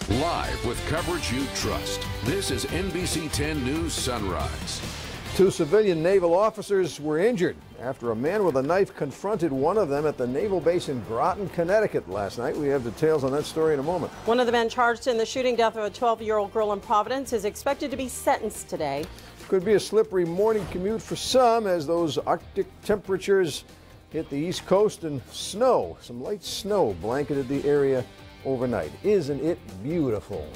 Live with coverage you trust. This is NBC 10 News Sunrise. 2 civilian naval officers were injured after a man with a knife confronted one of them at the naval base in Groton, Connecticut last night. We have details on that story in a moment. One of the men charged in the shooting death of a 12-year-old girl in Providence is expected to be sentenced today. Could be a slippery morning commute for some as those Arctic temperatures hit the East Coast and snow. Some light snow blanketed the area overnight. Isn't it beautiful?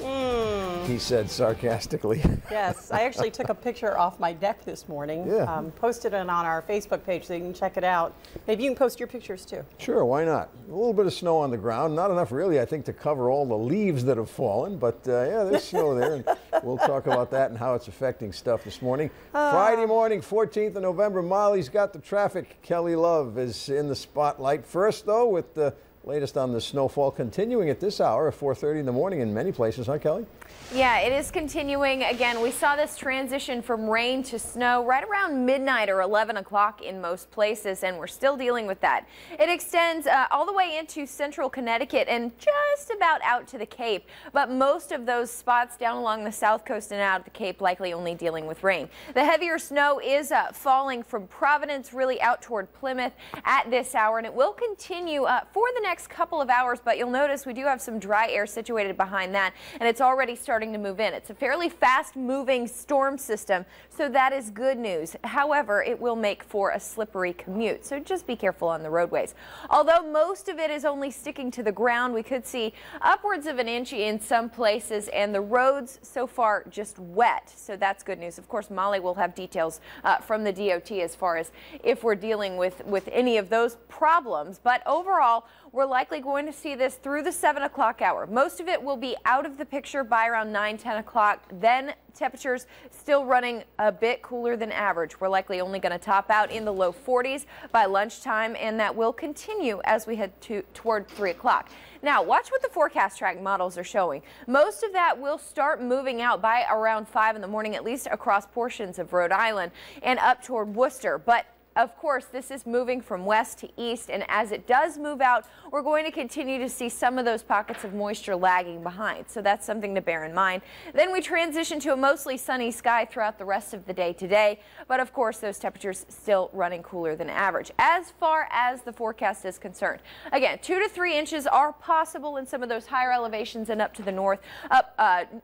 He said sarcastically. Yes, I actually took a picture off my deck this morning. Yeah. Posted it on our Facebook page so you can check it out. Maybe you can post your pictures too. Sure, why not? A little bit of snow on the ground. Not enough really, I think, to cover all the leaves that have fallen. But yeah, there's snow there. And we'll talk about that and how it's affecting stuff this morning. Friday morning, 14th of November. Molly's got the traffic. Kelly Love is in the spotlight. First, though, with the latest on the snowfall continuing at this hour at 4:30 in the morning in many places, huh, Kelly? Yeah, it is continuing. Again, we saw this transition from rain to snow right around midnight or 11 o'clock in most places, and we're still dealing with that. It extends all the way into central Connecticut and just about out to the Cape, but most of those spots down along the south coast and out of the Cape likely only dealing with rain. The heavier snow is falling from Providence really out toward Plymouth at this hour, and it will continue for the next couple of hours, but you'll notice we do have some dry air situated behind that, and it's already starting to move in. It's a fairly fast-moving storm system, so that is good news. However, it will make for a slippery commute, so just be careful on the roadways. Although most of it is only sticking to the ground, we could see upwards of an inch in some places, and the roads so far just wet, so that's good news. Of course, Molly will have details from the DOT as far as if we're dealing with any of those problems, but overall, we're likely going to see this through the 7 o'clock hour. Most of it will be out of the picture by around 9, 10 o'clock. Then temperatures still running a bit cooler than average. We're likely only going to top out in the low 40s by lunchtime, and that will continue as we head toward 3 o'clock. Now, watch what the forecast track models are showing. Most of that will start moving out by around 5 in the morning, at least across portions of Rhode Island and up toward Worcester. But of course, this is moving from west to east, and as it does move out, we're going to continue to see some of those pockets of moisture lagging behind. So that's something to bear in mind. Then we transition to a mostly sunny sky throughout the rest of the day today, but of course, those temperatures still running cooler than average. As far as the forecast is concerned, again, 2 to 3 inches are possible in some of those higher elevations and up to the north,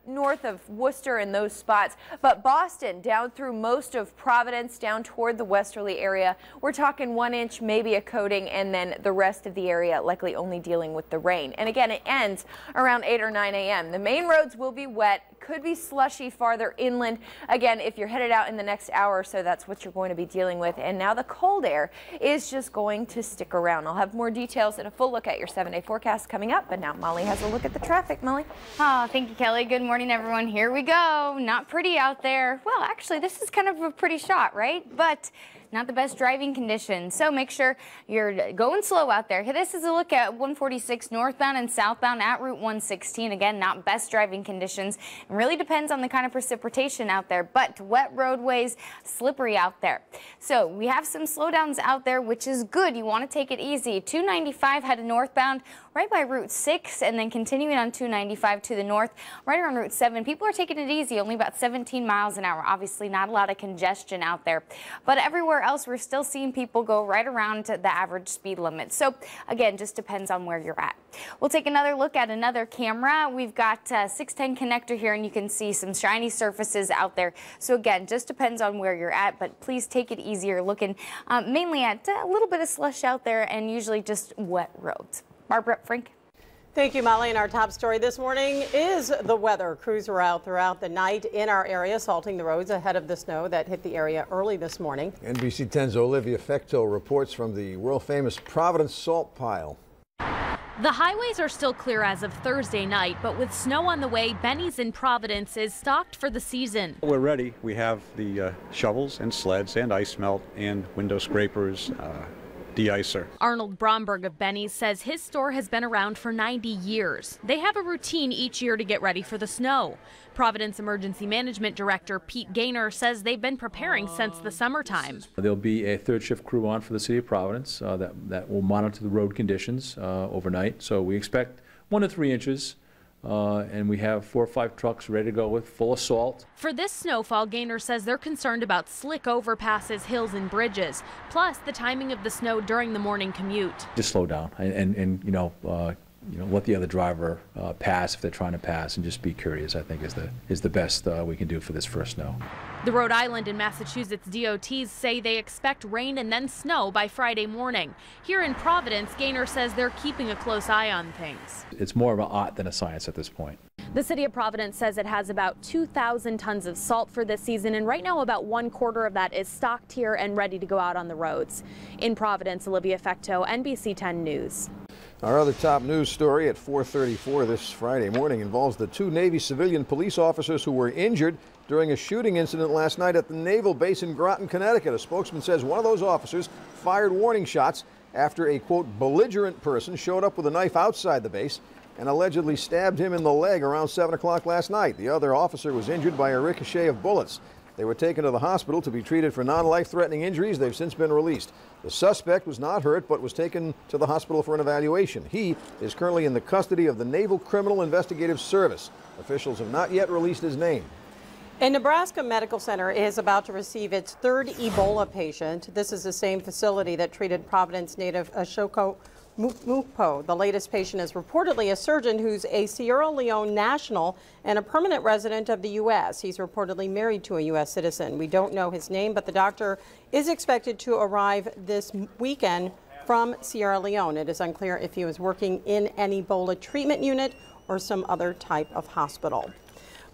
north of Worcester and those spots. But Boston down through most of Providence, down toward the westerly area, we're talking 1 inch, maybe a coating, and then the rest of the area likely only dealing with the rain. And again, it ends around 8 or 9 a.m. The main roads will be wet, could be slushy farther inland. Again, if you're headed out in the next hour or so, that's what you're going to be dealing with. And now the cold air is just going to stick around. I'll have more details and a full look at your 7-day forecast coming up, but now Molly has a look at the traffic. Molly? Oh, thank you, Kelly. Good morning, everyone. Here we go. Not pretty out there. Well, actually, this is kind of a pretty shot, right? But not the best driving conditions, so make sure you're going slow out there. This is a look at 146 northbound and southbound at Route 116. Again, not best driving conditions. It really depends on the kind of precipitation out there, but wet roadways, slippery out there. So we have some slowdowns out there, which is good. You want to take it easy. 295 headed northbound right by Route 6, and then continuing on 295 to the north right around Route 7. People are taking it easy, only about 17 miles an hour. Obviously not a lot of congestion out there, but everywhere else we're still seeing people go right around the average speed limit. So again, just depends on where you're at. We'll take another look at another camera. We've got 610 connector here, and you can see some shiny surfaces out there. So again, just depends on where you're at, but please take it easier, looking mainly at a little bit of slush out there and usually just wet roads. Barbara, Frank. Thank you, Molly. And our top story this morning is the weather. Crews were out throughout the night in our area, salting the roads ahead of the snow that hit the area early this morning. NBC 10's Olivia Fecteau reports from the world-famous Providence salt pile. The highways are still clear as of Thursday night, but with snow on the way, Benny's in Providence is stocked for the season. We're ready. We have the shovels and sleds and ice melt and window scrapers, de-icer. Arnold Bromberg of Benny's says his store has been around for 90 years. They have a routine each year to get ready for the snow. Providence Emergency Management Director Pete Gaynor says they've been preparing since the summertime. There'll be a third shift crew on for the city of Providence that will monitor the road conditions overnight. So we expect 1 to 3 inches and we have 4 or 5 trucks ready to go with full of salt. For this snowfall, Gaynor says they're concerned about slick overpasses, hills, and bridges, plus the timing of the snow during the morning commute. Just slow down and let the other driver pass if they're trying to pass, and just be curious, I think, is the best we can do for this first snow. The Rhode Island and Massachusetts DOTs say they expect rain and then snow by Friday morning. Here in Providence, Gaynor says they're keeping a close eye on things. It's more of an art than a science at this point. The city of Providence says it has about 2,000 tons of salt for this season, and right now about 1/4 of that is stocked here and ready to go out on the roads. In Providence, Olivia Fecteau, NBC 10 News. Our other top news story at 4:34 this Friday morning involves the 2 Navy civilian police officers who were injured during a shooting incident last night at the Naval Base in Groton, Connecticut. A spokesman says one of those officers fired warning shots after a, quote, belligerent person showed up with a knife outside the base and allegedly stabbed him in the leg around 7 o'clock last night. The other officer was injured by a ricochet of bullets. They were taken to the hospital to be treated for non-life-threatening injuries. They've since been released. The suspect was not hurt but was taken to the hospital for an evaluation. He is currently in the custody of the Naval Criminal Investigative Service. Officials have not yet released his name. A Nebraska medical center is about to receive its 3rd Ebola patient. This is the same facility that treated Providence native Ashoko Mukpo. The latest patient is reportedly a surgeon who's a Sierra Leone national and a permanent resident of the U.S. He's reportedly married to a U.S. citizen. We don't know his name, but the doctor is expected to arrive this weekend from Sierra Leone. It is unclear if he was working in an Ebola treatment unit or some other type of hospital.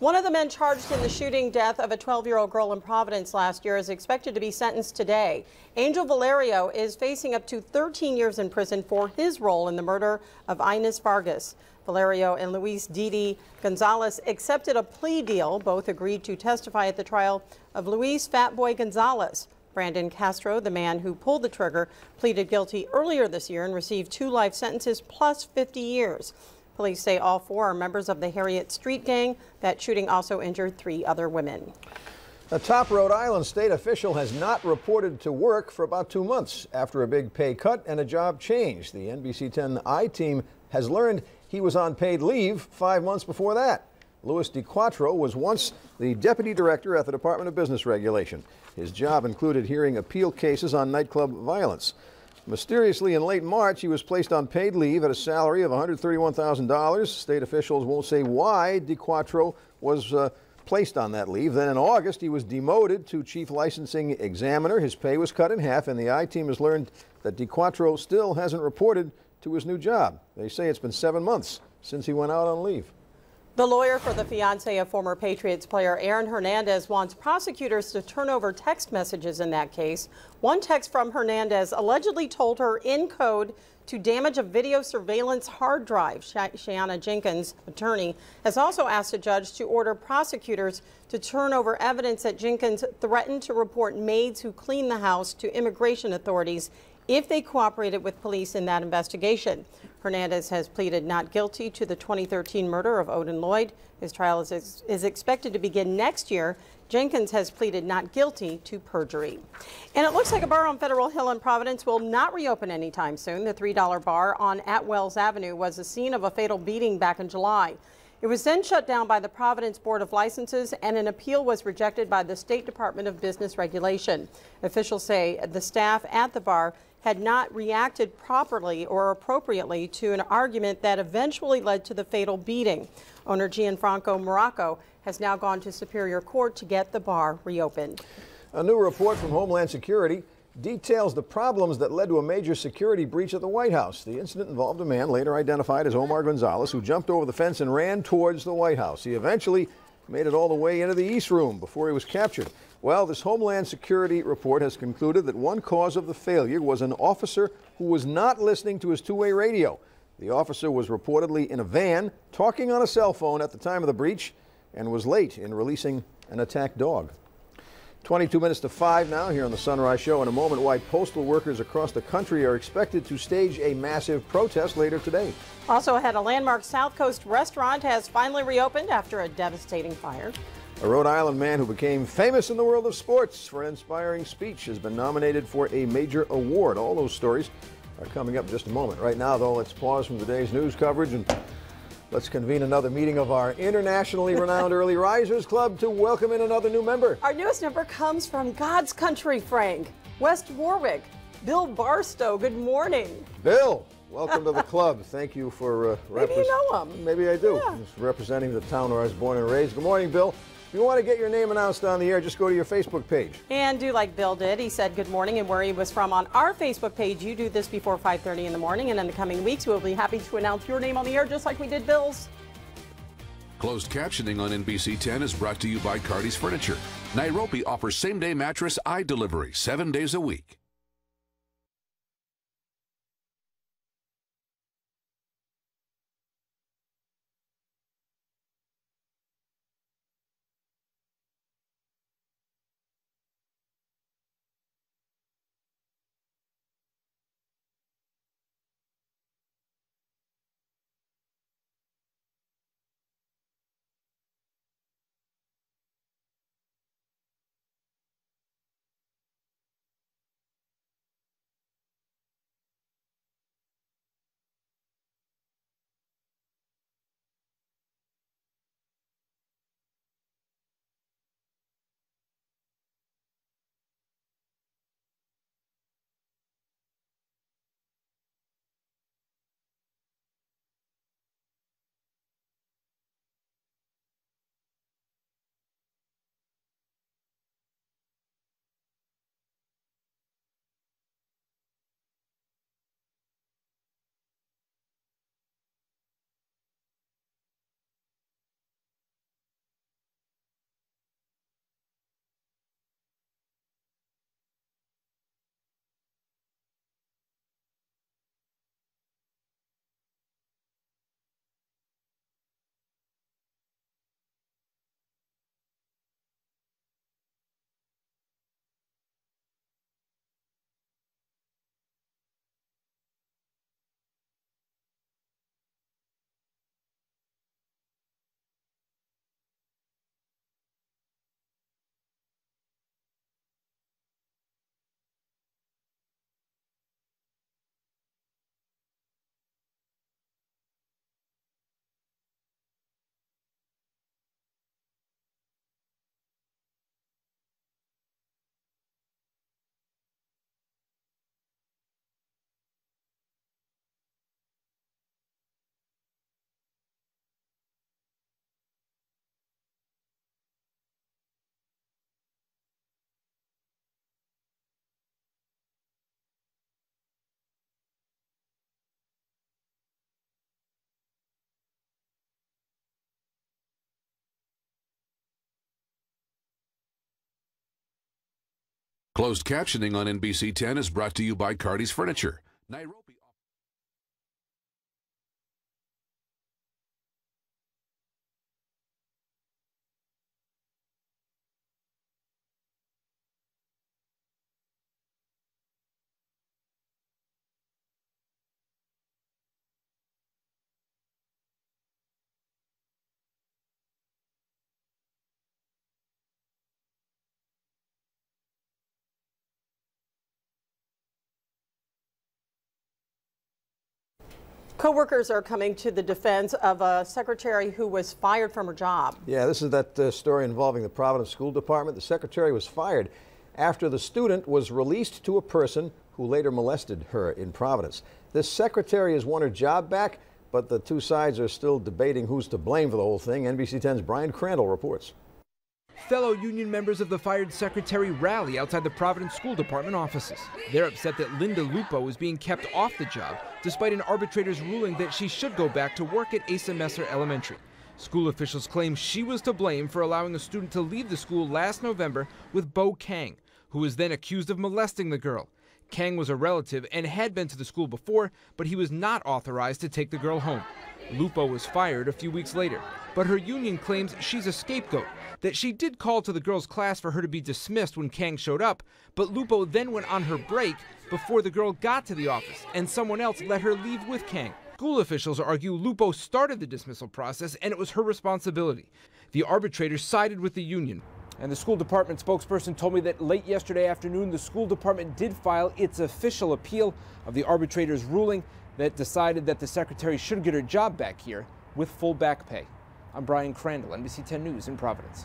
One of the men charged in the shooting death of a 12-year-old girl in Providence last year is expected to be sentenced today. Angel Valerio is facing up to 13 years in prison for his role in the murder of Inez Vargas. Valerio and Luis Didi Gonzalez accepted a plea deal. Both agreed to testify at the trial of Luis Fatboy Gonzalez. Brandon Castro, the man who pulled the trigger, pleaded guilty earlier this year and received 2 life sentences plus 50 years. Police say all 4 are members of the Harriet Street gang. That shooting also injured 3 other women. A top Rhode Island state official has not reported to work for about 2 months after a big pay cut and a job change. The NBC 10 I-team has learned he was on paid leave 5 months before that. Louis DiQuattro was once the deputy director at the Department of Business Regulation. His job included hearing appeal cases on nightclub violence. Mysteriously, in late March, he was placed on paid leave at a salary of $131,000. State officials won't say why DiQuattro was placed on that leave. Then in August, he was demoted to chief licensing examiner. His pay was cut in half, and the I-team has learned that DiQuattro still hasn't reported to his new job. They say it's been 7 months since he went out on leave. The lawyer for the fiancé of former Patriots player Aaron Hernandez wants prosecutors to turn over text messages in that case. One text from Hernandez allegedly told her in code to damage a video surveillance hard drive. Shayanna Jenkins, attorney, has also asked a judge to order prosecutors to turn over evidence that Jenkins threatened to report maids who cleaned the house to immigration authorities if they cooperated with police in that investigation. Hernandez has pleaded not guilty to the 2013 murder of Odin Lloyd. His trial is expected to begin next year. Jenkins has pleaded not guilty to perjury. And it looks like a bar on Federal Hill in Providence will not reopen anytime soon. The $3 bar on Atwells Avenue was the scene of a fatal beating back in July. It was then shut down by the Providence Board of Licenses, and an appeal was rejected by the State Department of Business Regulation. Officials say the staff at the bar had not reacted properly or appropriately to an argument that eventually led to the fatal beating. Owner Gianfranco Morocco has now gone to Superior Court to get the bar reopened. A new report from Homeland Security details the problems that led to a major security breach at the White House. The incident involved a man later identified as Omar Gonzalez who jumped over the fence and ran towards the White House. He eventually made it all the way into the East Room before he was captured. Well, this Homeland Security report has concluded that one cause of the failure was an officer who was not listening to his two-way radio. The officer was reportedly in a van talking on a cell phone at the time of the breach and was late in releasing an attacked dog. 22 minutes to 5 now here on the Sunrise Show. In a moment, why postal workers across the country are expected to stage a massive protest later today. Also ahead, a landmark South Coast restaurant has finally reopened after a devastating fire. A Rhode Island man who became famous in the world of sports for an inspiring speech has been nominated for a major award. All those stories are coming up in just a moment. Right now, though, let's pause from today's news coverage and Let's convene another meeting of our internationally renowned Early Risers Club to welcome in another new member. Our newest member comes from God's country, Frank. West Warwick. Bill Barstow, good morning. Bill, welcome to the club. Thank you for Maybe you know him. Maybe I do. Yeah. Just representing the town where I was born and raised. Good morning, Bill. If you want to get your name announced on the air, just go to your Facebook page. And do like Bill did. He said good morning and where he was from on our Facebook page. You do this before 5:30 in the morning, and in the coming weeks, we'll be happy to announce your name on the air just like we did Bill's. Closed captioning on NBC 10 is brought to you by Cardi's Furniture. Nairobi offers same-day mattress delivery 7 days a week. Closed captioning on NBC 10 is brought to you by Cardi's Furniture. Nairobi. Co-workers are coming to the defense of a secretary who was fired from her job. Yeah, this is that story involving the Providence School Department. The secretary was fired after the student was released to a person who later molested her in Providence. This secretary has won her job back, but the two sides are still debating who's to blame for the whole thing. NBC 10's Brian Crandall reports. Fellow union members of the fired secretary rally outside the Providence School Department offices. They're upset that Linda Lupo is being kept off the job, despite an arbitrator's ruling that she should go back to work at Asa Messer Elementary. School officials claim she was to blame for allowing a student to leave the school last November with Bo Kang, who was then accused of molesting the girl. Kang was a relative and had been to the school before, but he was not authorized to take the girl home. Lupo was fired a few weeks later, but her union claims she's a scapegoat, that she did call to the girl's class for her to be dismissed when Kang showed up, but Lupo then went on her break before the girl got to the office, and someone else let her leave with Kang. School officials argue Lupo started the dismissal process and it was her responsibility. The arbitrator sided with the union. And the school department spokesperson told me that late yesterday afternoon, the school department did file its official appeal of the arbitrator's ruling that decided that the secretary should get her job back here with full back pay. I'm Brian Crandall, NBC 10 News in Providence.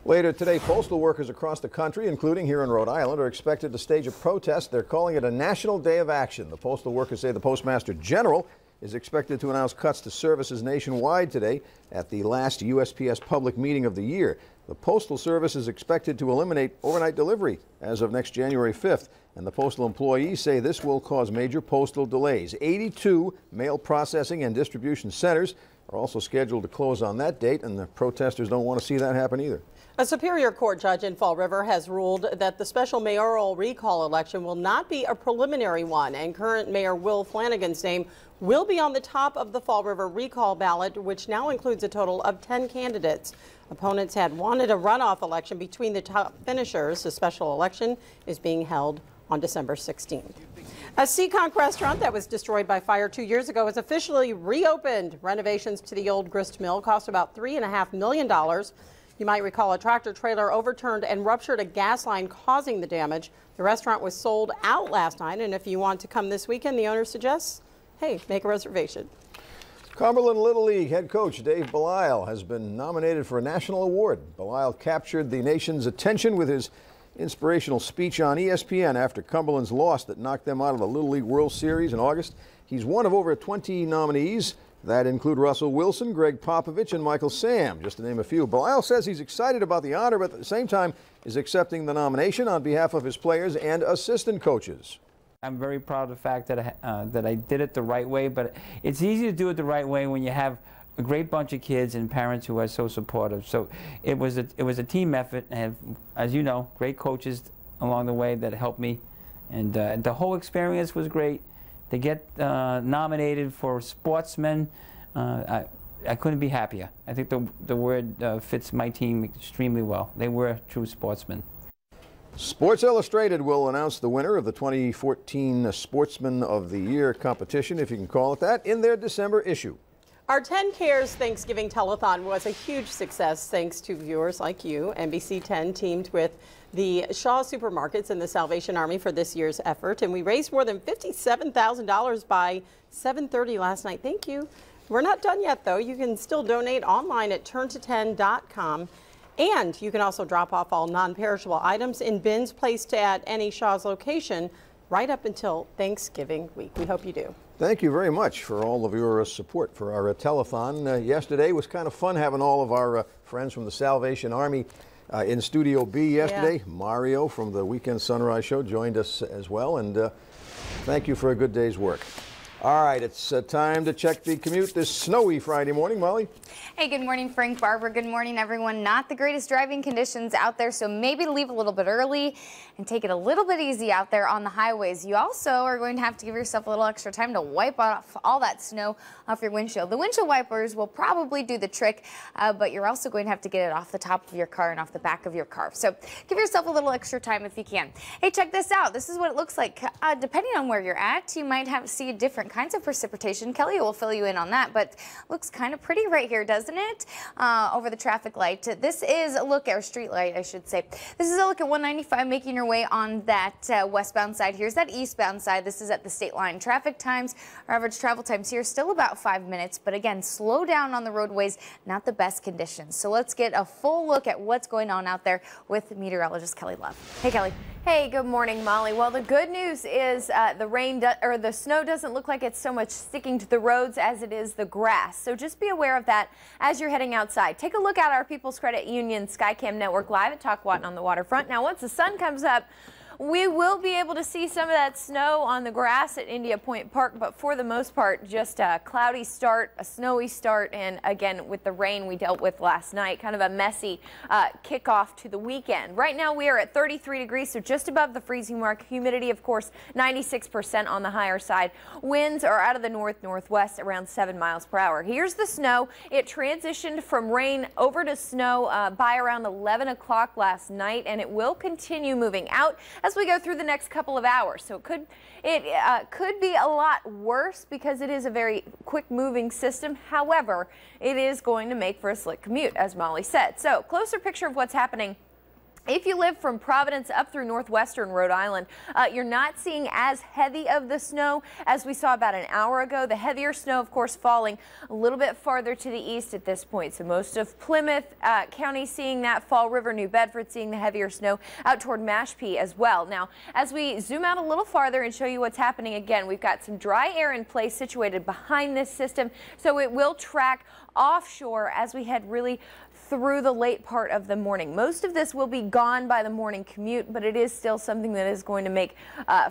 Later today, postal workers across the country, including here in Rhode Island, are expected to stage a protest. They're calling it a national day of action. The postal workers say the Postmaster General is expected to announce cuts to services nationwide today at the last USPS public meeting of the year. The Postal Service is expected to eliminate overnight delivery as of next January 5th, and the postal employees say this will cause major postal delays. 82 mail processing and distribution centers are also scheduled to close on that date, and the protesters don't want to see that happen either. A Superior Court judge in Fall River has ruled that the special mayoral recall election will not be a preliminary one, and current Mayor Will Flanagan's name will be on the top of the Fall River recall ballot, which now includes a total of 10 candidates. Opponents had wanted a runoff election between the top finishers. The special election is being held on December 16th. A Seekonk restaurant that was destroyed by fire 2 years ago is officially reopened. Renovations to the old grist mill cost about $3.5 million. You might recall a tractor trailer overturned and ruptured a gas line, causing the damage. The restaurant was sold out last night, and if you want to come this weekend, the owner suggests, hey, make a reservation. Cumberland Little League head coach Dave Belisle has been nominated for a national award. Belisle captured the nation's attention with his inspirational speech on ESPN after Cumberland's loss that knocked them out of the Little League World Series in August. He's one of over 20 nominees that include Russell Wilson, Greg Popovich, and Michael Sam, just to name a few. Belisle says he's excited about the honor, but at the same time is accepting the nomination on behalf of his players and assistant coaches. I'm very proud of the fact that I did it the right way, but it's easy to do it the right way when you have a great bunch of kids and parents who are so supportive. So it was a team effort, and as you know, great coaches along the way that helped me, and the whole experience was great. To get nominated for sportsmen, I couldn't be happier. I think the word fits my team extremely well. They were true sportsmen. Sports Illustrated will announce the winner of the 2014 Sportsman of the Year competition, if you can call it that, in their December issue. Our 10 Cares Thanksgiving Telethon was a huge success thanks to viewers like you. NBC 10 teamed with the Shaw Supermarkets and the Salvation Army for this year's effort, and we raised more than $57,000 by 7:30 last night. Thank you. We're not done yet, though. You can still donate online at turnto10.com, and you can also drop off all non-perishable items in bins placed at any Shaw's location right up until Thanksgiving week. We hope you do. Thank you very much for all of your support for our telethon. Yesterday was kind of fun having all of our friends from the Salvation Army in Studio B yesterday. Yeah. Mario from the Weekend Sunrise Show joined us as well, and thank you for a good day's work. All right, it's time to check the commute this snowy Friday morning. Molly? Hey, good morning, Frank, Barbara. Good morning, everyone. Not the greatest driving conditions out there, so maybe leave a little bit early and take it a little bit easy out there on the highways. You also are going to have to give yourself a little extra time to wipe off all that snow off your windshield. The windshield wipers will probably do the trick, but you're also going to have to get it off the top of your car and off the back of your car. So give yourself a little extra time if you can. Hey, check this out. This is what it looks like. Depending on where you're at, you might see different kinds of precipitation. Kelly will fill you in on that, but looks kind of pretty right here, doesn't it? Over the traffic light. This is a look at our street light, I should say. This is a look at 195 making your way on that westbound side. Here's that eastbound side. This is at the state line. Traffic times, our average travel times here, still about 5 minutes, but again, slow down on the roadways, not the best conditions. So let's get a full look at what's going on out there with meteorologist Kelly Love. Hey, Kelly. Hey, good morning, Molly. Well, the good news is the snow doesn't look like it's so much sticking to the roads as it is the grass. So just be aware of that as you're heading outside. Take a look at our People's Credit Union Skycam Network Live at Talkwauton on the waterfront. Now, once the sun comes up, we will be able to see some of that snow on the grass at India Point Park, but for the most part, just a cloudy start, a snowy start, and again, with the rain we dealt with last night, kind of a messy kickoff to the weekend. Right now, we are at 33 degrees, so just above the freezing mark. Humidity, of course, 96% on the higher side. Winds are out of the north-northwest, around 7 miles per hour. Here's the snow. It transitioned from rain over to snow by around 11 o'clock last night, and it will continue moving out as we go through the next couple of hours. So it could be a lot worse because it is a very quick moving system. However, it is going to make for a slick commute, as Molly said. So closer picture of what's happening If you live from Providence up through northwestern Rhode Island, you're not seeing as heavy of the snow as we saw about an hour ago. The heavier snow, of course, falling a little bit farther to the east at this point. So most of Plymouth County seeing that, Fall River, New Bedford seeing the heavier snow out toward Mashpee as well. Now, as we zoom out a little farther and show you what's happening again, we've got some dry air in place situated behind this system, so it will track offshore as we head really through the late part of the morning. Most of this will be gone by the morning commute, but it is still something that is going to make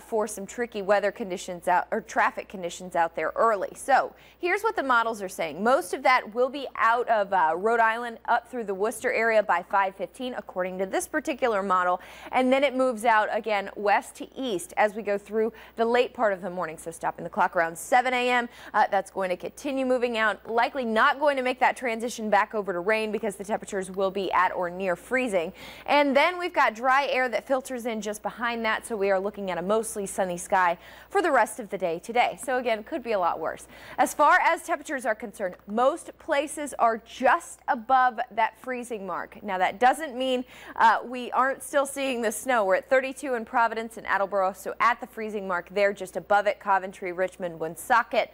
for some tricky weather conditions out or traffic conditions out there early. So here's what the models are saying. Most of that will be out of Rhode Island up through the Worcester area by 5:15, according to this particular model, and then it moves out again west to east as we go through the late part of the morning. So stopping the clock around 7 a.m. That's going to continue moving out, likely not going to make that transition back over to rain because the temperatures will be at or near freezing. And then we've got dry air that filters in just behind that, so we are looking at a mostly sunny sky for the rest of the day today. So again, could be a lot worse. As far as temperatures are concerned, most places are just above that freezing mark. Now that doesn't mean we aren't still seeing the snow. We're at 32 in Providence and Attleboro, so at the freezing mark there, just above it, Coventry, Richmond, Woonsocket,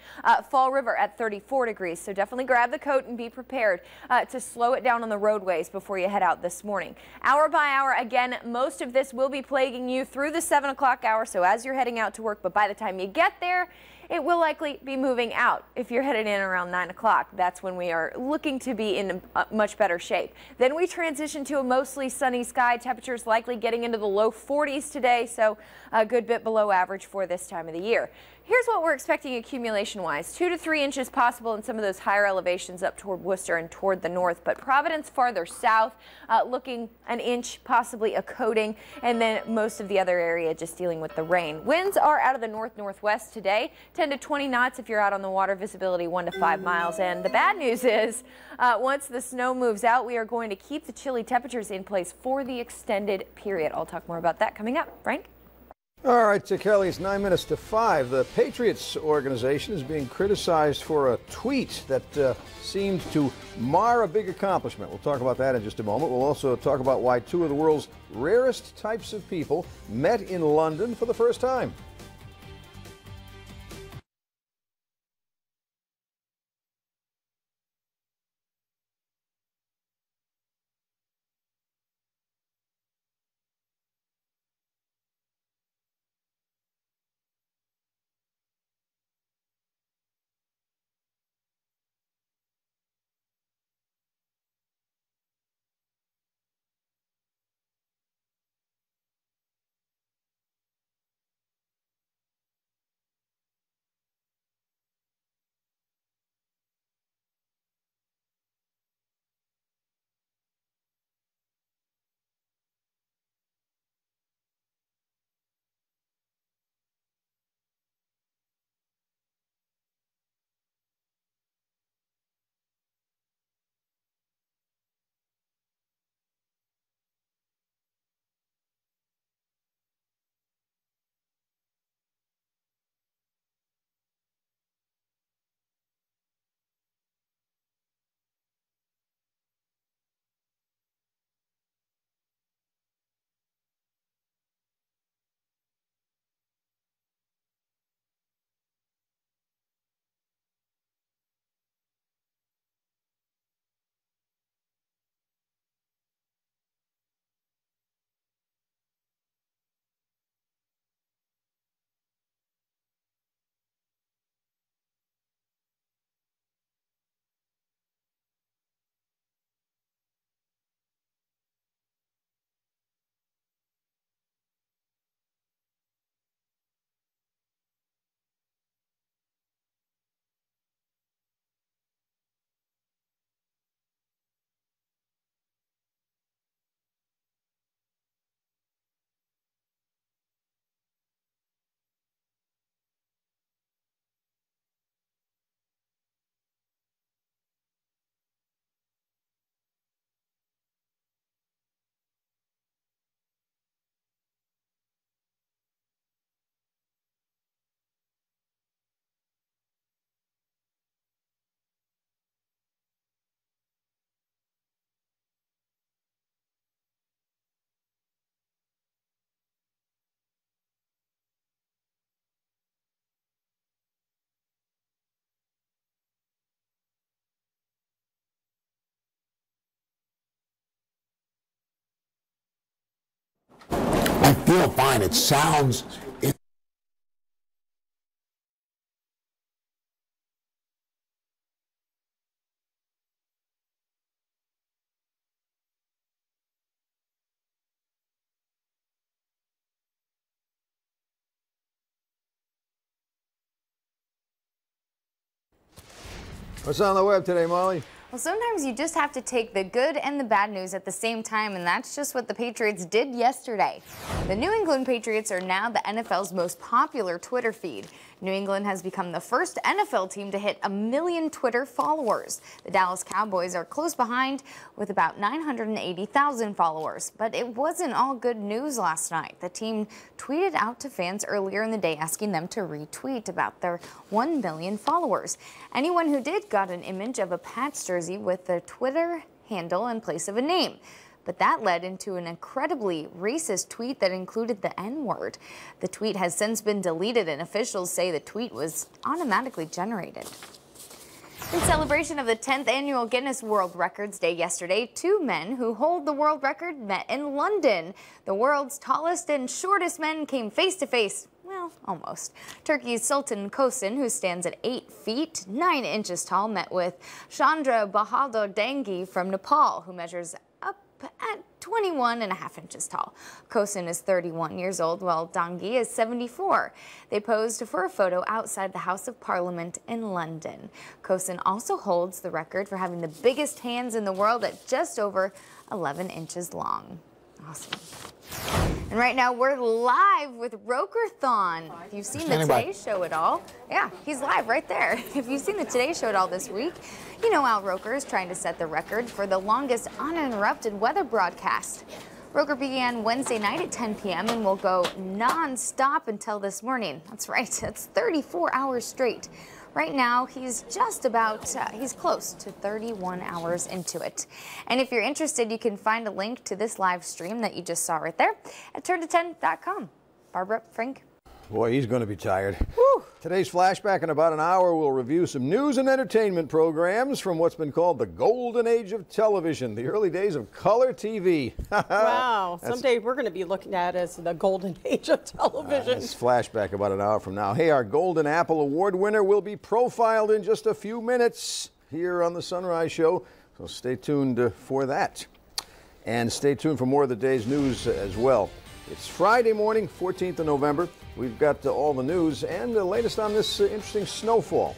Fall River at 34 degrees. So definitely grab the coat and be prepared to slow it down on the roadways before you head out this morning. Hour by hour, again, most of this will be plaguing you through the 7 o'clock hour, so as you're heading out to work, but by the time you get there, it will likely be moving out. If you're headed in around 9 o'clock, that's when we are looking to be in much better shape. Then we transition to a mostly sunny sky. Temperatures likely getting into the low 40s today, so a good bit below average for this time of the year. Here's what we're expecting accumulation-wise. 2 to 3 inches possible in some of those higher elevations up toward Worcester and toward the north, but Providence farther south, looking an inch, possibly a coating, and then most of the other area just dealing with the rain. Winds are out of the north-northwest today, 10 to 20 knots if you're out on the water, visibility 1 to 5 miles. And the bad news is once the snow moves out, we are going to keep the chilly temperatures in place for the extended period. I'll talk more about that coming up. Frank? All right, Kelly, it's 9 minutes to 5. The Patriots organization is being criticized for a tweet that seemed to mar a big accomplishment. We'll talk about that in just a moment. We'll also talk about why two of the world's rarest types of people met in London for the first time. I feel fine. It sounds. What's on the web today, Molly? Well, sometimes you just have to take the good and the bad news at the same time, and that's just what the Patriots did yesterday. The New England Patriots are now the NFL's most popular Twitter feed. New England has become the first NFL team to hit 1 million Twitter followers. The Dallas Cowboys are close behind with about 980,000 followers. But it wasn't all good news last night. The team tweeted out to fans earlier in the day asking them to retweet about their 1 million followers. Anyone who did got an image of a Pats jersey with the Twitter handle in place of a name. But that led into an incredibly racist tweet that included the N-word. The tweet has since been deleted, and officials say the tweet was automatically generated. In celebration of the 10th annual Guinness World Records Day yesterday, 2 men who hold the world record met in London. The world's tallest and shortest men came face to face. Well, almost. Turkey's Sultan Kosin, who stands at 8 feet, 9 inches tall, met with Chandra Bahadur Dangi from Nepal, who measures up at 21.5 inches tall. Kosin is 31 years old, while Dangi is 74. They posed for a photo outside the House of Parliament in London. Kosin also holds the record for having the biggest hands in the world at just over 11 inches long. Awesome. And right now we're live with Rokerthon. If you've seen the Today Show at all, yeah, he's live right there. If you've seen the Today Show at all this week, you know Al Roker is trying to set the record for the longest uninterrupted weather broadcast. Roker began Wednesday night at 10 p.m. and will go non-stop until this morning. That's right, that's 34 hours straight. Right now, he's just about, he's close to 31 hours into it. And if you're interested, you can find a link to this live stream that you just saw right there at turnto10.com. Barbara, Frank. Boy, he's going to be tired. Woo. Today's flashback in about an hour, we'll review some news and entertainment programs from what's been called the golden age of television, the early days of color TV. Wow, someday we're going to be looking at it as the golden age of television. This flashback about an hour from now. Hey, our Golden Apple Award winner will be profiled in just a few minutes here on the Sunrise Show, so stay tuned for that. And stay tuned for more of the day's news as well. It's Friday morning, 14th of November. We've got all the news and the latest on this interesting snowfall.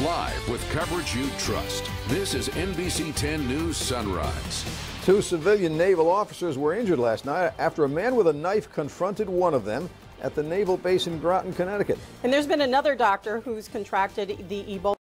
live with coverage you trust. This is NBC 10 News Sunrise. 2 civilian naval officers were injured last night after a man with a knife confronted one of them at the naval base in Groton, Connecticut. And there's been another doctor who's contracted the Ebola